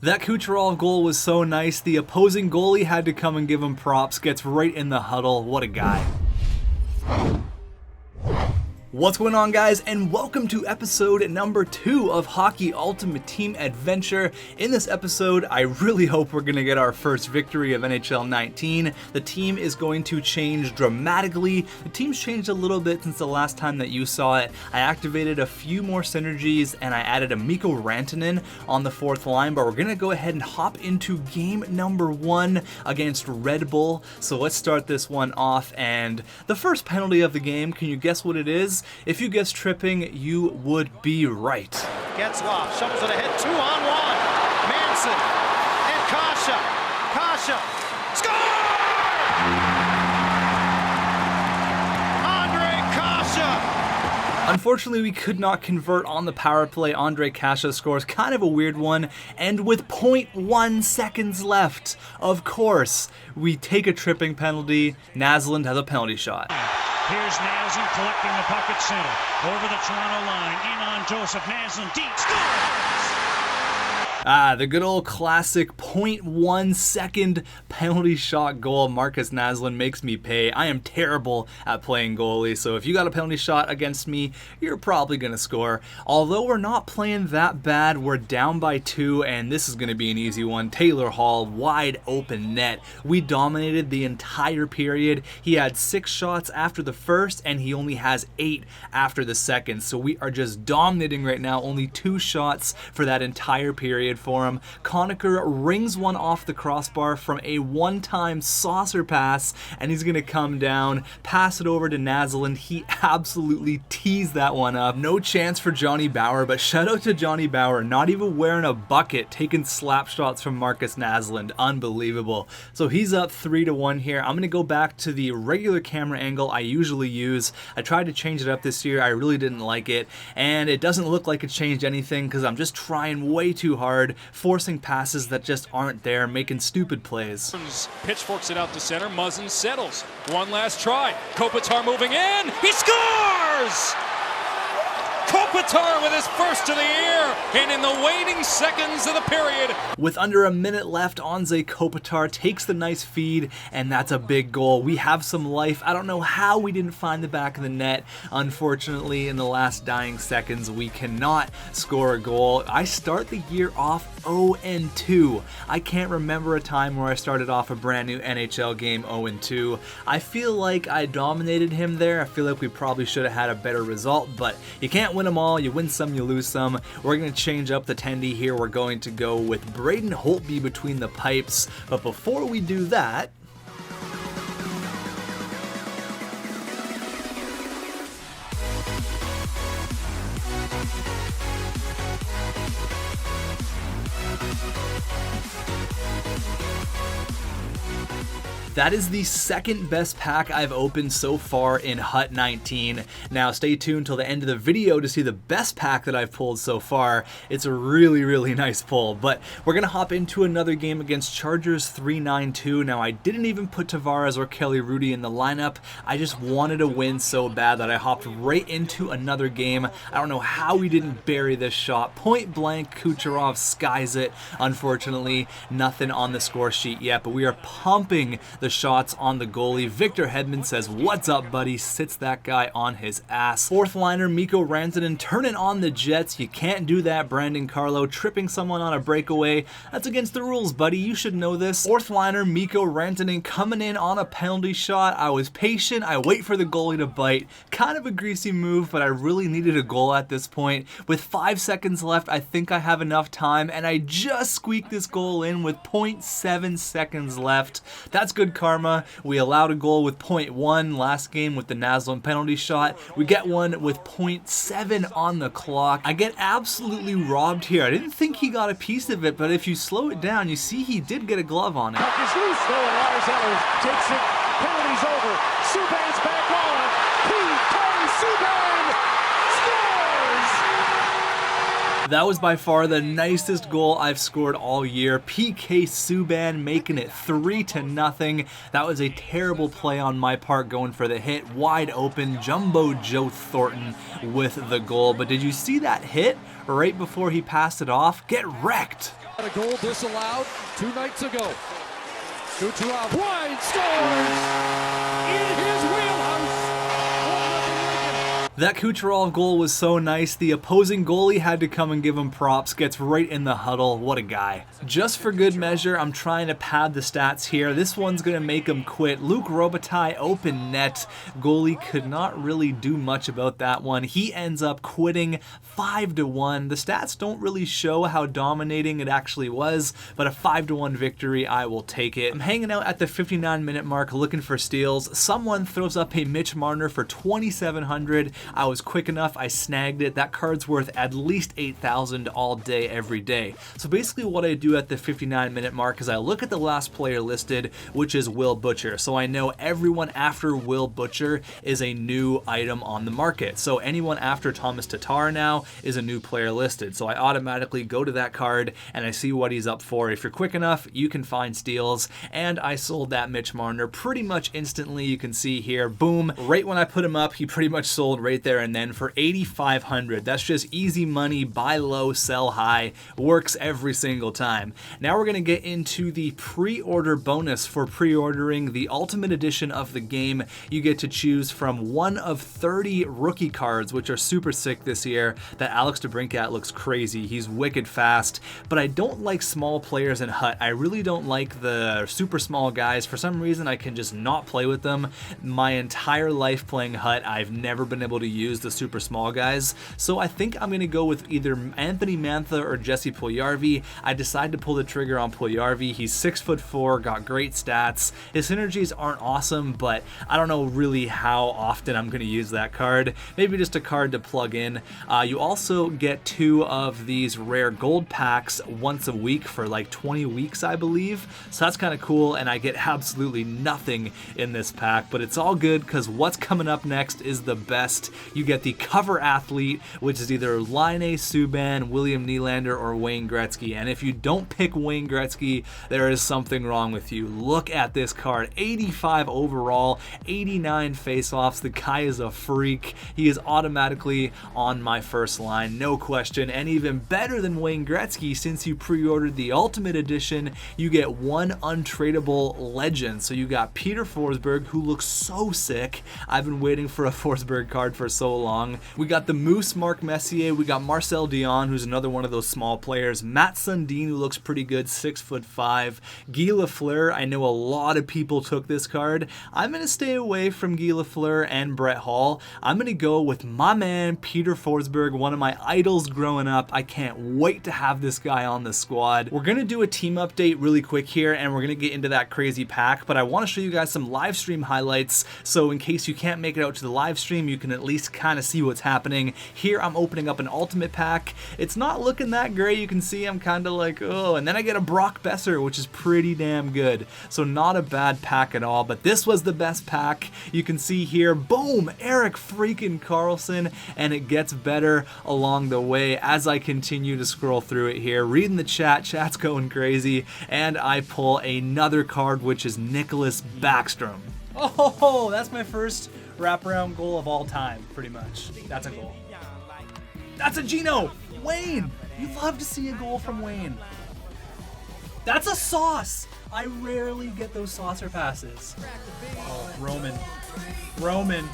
That Kucherov goal was so nice, the opposing goalie had to come and give him props, gets right in the huddle, what a guy. What's going on, guys, and welcome to episode number 2 of Hockey Ultimate Team Adventure. In this episode, I really hope we're going to get our first victory of NHL 19. The team is going to change dramatically. The team's changed a little bit since the last time that you saw it. I activated a few more synergies and I added a Mikko Rantanen on the 4th line, but we're going to go ahead and hop into game number 1 against Red Bull. So let's start this one off, and the first penalty of the game, can you guess what it is? If you guessed tripping, you would be right. GRETZKY shovels it ahead, 2-on-1. Manson and Kasha. Kasha. Score! Andre Kasha. Unfortunately, we could not convert on the power play. Andre Kasha scores, kind of a weird one. And with 0.1 seconds left, of course, we take a tripping penalty. Naslund has a penalty shot. Here's Naslund collecting the puck at center. Over the Toronto line. In on Joseph. Naslund deep. Scores! The good old classic 0.1 second penalty shot goal. Marcus Naslund makes me pay. I am terrible at playing goalie, so if you got a penalty shot against me, you're probably going to score. Although we're not playing that bad, we're down by 2, and this is going to be an easy one. Taylor Hall, wide open net. We dominated the entire period. He had 6 shots after the first, and he only has 8 after the second, so we are just dominating right now. Only 2 shots for that entire period for him. Conacher rings one off the crossbar from a one-time saucer pass, and he's gonna come down, pass it over to Naslund. He absolutely teased that one up. No chance for Johnny Bower, but shout out to Johnny Bower, not even wearing a bucket, taking slap shots from Marcus Naslund. Unbelievable. So he's up 3-1 here. I'm gonna go back to the regular camera angle I usually use. I tried to change it up this year. I really didn't like it, and it doesn't look like it changed anything because I'm just trying way too hard, forcing passes that just aren't there, making stupid plays. Pitchforks it out to center. Muzzin settles. One last try. Kopitar moving in. He scores! Kopitar with his first of the year, and in the waning seconds of the period. With under a minute left, Anze Kopitar takes the nice feed, and that's a big goal. We have some life. I don't know how we didn't find the back of the net. Unfortunately, in the last dying seconds, we cannot score a goal. I start the year off 0-2. I can't remember a time where I started off a brand new NHL game 0-2. I feel like I dominated him there. I feel like we probably should have had a better result, but you can't win them all. You win some, you lose some. We're going to change up the tendy here. We're going to go with Braden Holtby between the pipes. But before we do that, that is the second best pack I've opened so far in HUT 19. Now stay tuned till the end of the video to see the best pack that I've pulled so far. It's a really, really nice pull, but we're gonna hop into another game against Chargers 392. Now I didn't even put Tavares or Kelly Rudy in the lineup. I just wanted to win so bad that I hopped right into another game. I don't know how we didn't bury this shot. Point blank, Kucherov skies it. Unfortunately, nothing on the score sheet yet, but we are pumping the shots on the goalie. Victor Hedman says, "What's up, buddy?" Sits that guy on his ass. 4th liner, Mikko Rantanen turning on the Jets. You can't do that, Brandon Carlo. Tripping someone on a breakaway. That's against the rules, buddy. You should know this. 4th liner, Mikko Rantanen coming in on a penalty shot. I was patient. I wait for the goalie to bite. Kind of a greasy move, but I really needed a goal at this point. With 5 seconds left, I think I have enough time, and I just squeaked this goal in with 0.7 seconds left. That's good karma. We allowed a goal with 0.1 last game with the Naslund penalty shot. We get one with 0.7 on the clock. I get absolutely robbed here. I didn't think he got a piece of it, but if you slow it down, you see he did get a glove on it. Puck is loose, though, and Lars Eller takes it. Penalty's over. Subban's back on. P.K. Subban scores! That was by far the nicest goal I've scored all year. PK Subban making it 3-0. That was a terrible play on my part, going for the hit. Wide open, Jumbo Joe Thornton with the goal. But did you see that hit right before he passed it off? Get wrecked. A goal disallowed 2 nights ago. Kucherov wide scores in his wheelhouse. 1-0 Lincoln. That Kucherov goal was so nice, the opposing goalie had to come and give him props, gets right in the huddle. What a guy. Just for good measure, I'm trying to pad the stats here. This one's going to make him quit. Luc Robitaille, open net. Goalie could not really do much about that one. He ends up quitting 5-1. The stats don't really show how dominating it actually was, but a 5-1 victory, I will take it. I'm hanging out at the 59-minute mark looking for steals. Someone throws up a Mitch Marner for 2,700. I was quick enough, I snagged it. That card's worth at least 8,000 all day, every day. So basically what I do at the 59-minute mark is I look at the last player listed, which is Will Butcher. So I know everyone after Will Butcher is a new item on the market. So anyone after Thomas Tatar now is a new player listed. So I automatically go to that card and I see what he's up for. If you're quick enough, you can find steals. And I sold that Mitch Marner pretty much instantly. You can see here, boom, right when I put him up, he pretty much sold right there and then for 8,500. That's just easy money, buy low, sell high, works every single time. Now we're going to get into the pre-order bonus. For pre-ordering the Ultimate Edition of the game, you get to choose from one of 30 rookie cards, which are super sick this year. That Alex DeBrincat looks crazy. He's wicked fast, but I don't like small players in Hut. I really don't like the super small guys. For some reason, I can just not play with them. My entire life playing Hut, I've never been able to use the super small guys, so I think I'm going to go with either Anthony Mantha or Jesse Puljujarvi. I decided to pull the trigger on Puljujarvi. He's 6'4", got great stats. His synergies aren't awesome, but I don't know really how often I'm going to use that card. Maybe just a card to plug in. You also get 2 of these rare gold packs once a week for like 20 weeks, I believe, so that's kind of cool, and I get absolutely nothing in this pack, but it's all good because what's coming up next is the best. You get the cover athlete, which is either Laine Subban, William Nylander, or Wayne Gretzky. And if you don't pick Wayne Gretzky, there is something wrong with you. Look at this card. 85 overall, 89 face-offs. The guy is a freak. He is automatically on my first line, no question. And even better than Wayne Gretzky, since you pre-ordered the Ultimate Edition, you get 1 untradeable legend. So you got Peter Forsberg, who looks so sick. I've been waiting for a Forsberg card for so long. We got the Moose Mark Messier, we got Marcel Dion, who's another one of those small players, Matt Sundin, who looks pretty good, 6'5", Guy Lafleur. I know a lot of people took this card. I'm going to stay away from Guy Lafleur and Brett Hall. I'm going to go with my man Peter Forsberg, one of my idols growing up. I can't wait to have this guy on the squad. We're going to do a team update really quick here, and we're going to get into that crazy pack, but I want to show you guys some live stream highlights, so in case you can't make it out to the live stream, you can at least kind of see what's happening. Here I'm opening up an ultimate pack. It's not looking that great. You can see I'm kind of like, oh, and then I get a Brock Besser, which is pretty damn good. So not a bad pack at all, but this was the best pack. You can see here, boom, Eric freaking Carlson, and it gets better along the way as I continue to scroll through it here, reading the chat's going crazy, and I pull another card, which is Nicholas Backstrom. Oh, that's my first wraparound goal of all time, pretty much. That's a goal. That's a Gino! Wayne! You love to see a goal from Wayne. That's a sauce! I rarely get those saucer passes. Oh, Roman.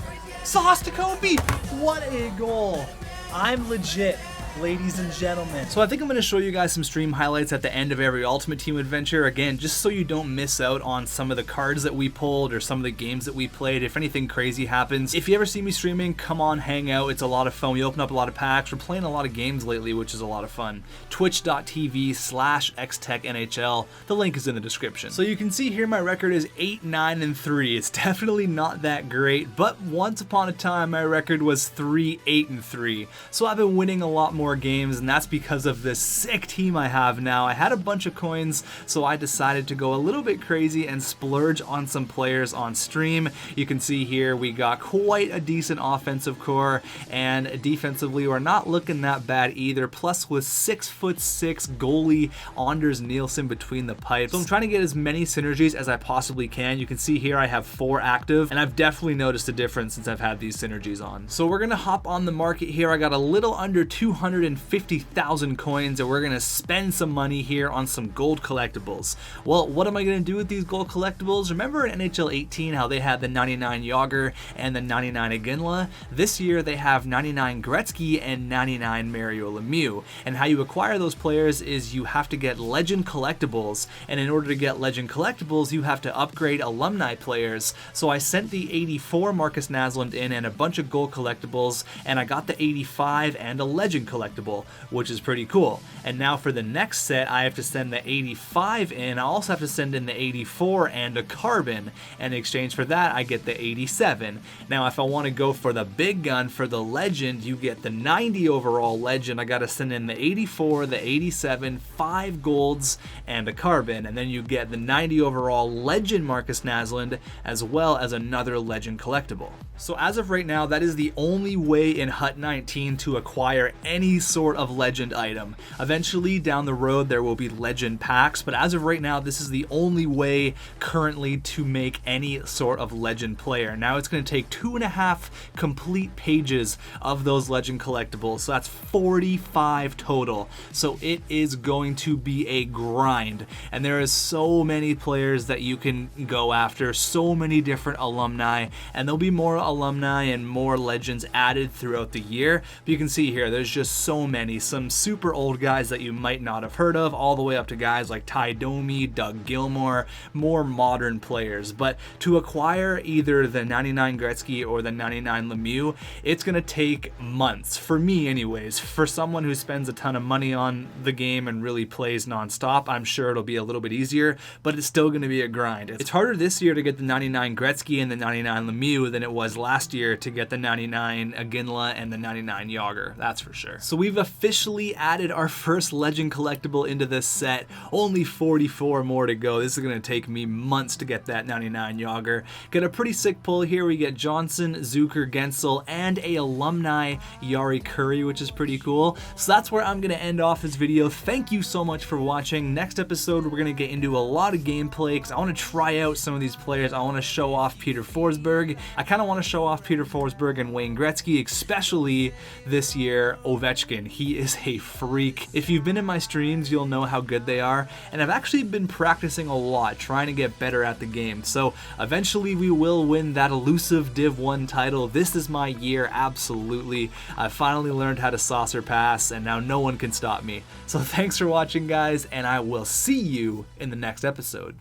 Sauce to Kobe! What a goal! I'm legit, ladies and gentlemen. So I think I'm going to show you guys some stream highlights at the end of every Ultimate Team adventure, again, just so you don't miss out on some of the cards that we pulled or some of the games that we played if anything crazy happens. If you ever see me streaming, come on, hang out. It's a lot of fun. We open up a lot of packs. We're playing a lot of games lately, which is a lot of fun. Twitch.tv/xTech NHL. The link is in the description. So you can see here my record is 8-9-3. It's definitely not that great, but once upon a time my record was 3-8-3. So I've been winning a lot more games, and that's because of this sick team I have now. I had a bunch of coins, so I decided to go a little bit crazy and splurge on some players on stream. You can see here we got quite a decent offensive core, and defensively we're not looking that bad either, plus with 6'6" goalie Anders Nielsen between the pipes. So I'm trying to get as many synergies as I possibly can. You can see here I have 4 active, and I've definitely noticed a difference since I've had these synergies on. So we're gonna hop on the market here. I got a little under 200 250,000 coins, and we're going to spend some money here on some gold collectibles. Well, what am I going to do with these gold collectibles? Remember in NHL 18 how they had the 99 Yager and the 99 Iginla? This year they have 99 Gretzky and 99 Mario Lemieux. And how you acquire those players is you have to get legend collectibles, and in order to get legend collectibles you have to upgrade alumni players. So I sent the 84 Marcus Naslund in and a bunch of gold collectibles, and I got the 85 and a legend collectible, which is pretty cool. And now for the next set I have to send the 85 in. I also have to send in the 84 and a carbon, and in exchange for that I get the 87. Now if I want to go for the big gun for the legend, you get the 90 overall legend. I got to send in the 84, the 87, 5 golds, and a carbon, and then you get the 90 overall legend Marcus Naslund as well as another legend collectible. So as of right now, that is the only way in Hut 19 to acquire any sort of legend item. Eventually down the road there will be legend packs, but as of right now this is the only way currently to make any sort of legend player. Now it's going to take 2.5 complete pages of those legend collectibles, so that's 45 total. So it is going to be a grind, and there is so many players that you can go after, so many different alumni, and there'll be more alumni and more legends added throughout the year. But you can see here there's just so many, some super old guys that you might not have heard of, all the way up to guys like Ty Domi, Doug Gilmour, more modern players. But to acquire either the 99 Gretzky or the 99 Lemieux, it's going to take months, for me anyways. For someone who spends a ton of money on the game and really plays non-stop, I'm sure it'll be a little bit easier, but it's still going to be a grind. It's harder this year to get the 99 Gretzky and the 99 Lemieux than it was last year to get the 99 Iginla and the 99 Yager, that's for sure. So we've officially added our first legend collectible into this set. Only 44 more to go. This is going to take me months to get that 99 Yager. Get a pretty sick pull here. We get Johnson, Zucker, Gensel, and a alumni Yari Curry, which is pretty cool. So that's where I'm going to end off this video. Thank you so much for watching. Next episode, we're going to get into a lot of gameplay because I want to try out some of these players. I want to show off Peter Forsberg. I kind of want to show off Peter Forsberg and Wayne Gretzky, especially this year, Ovechkin. He is a freak. If you've been in my streams, you'll know how good they are, and I've actually been practicing a lot, trying to get better at the game. So eventually we will win that elusive Div 1 title. This is my year, absolutely. I finally learned how to saucer pass, and now no one can stop me. So thanks for watching, guys, and I will see you in the next episode.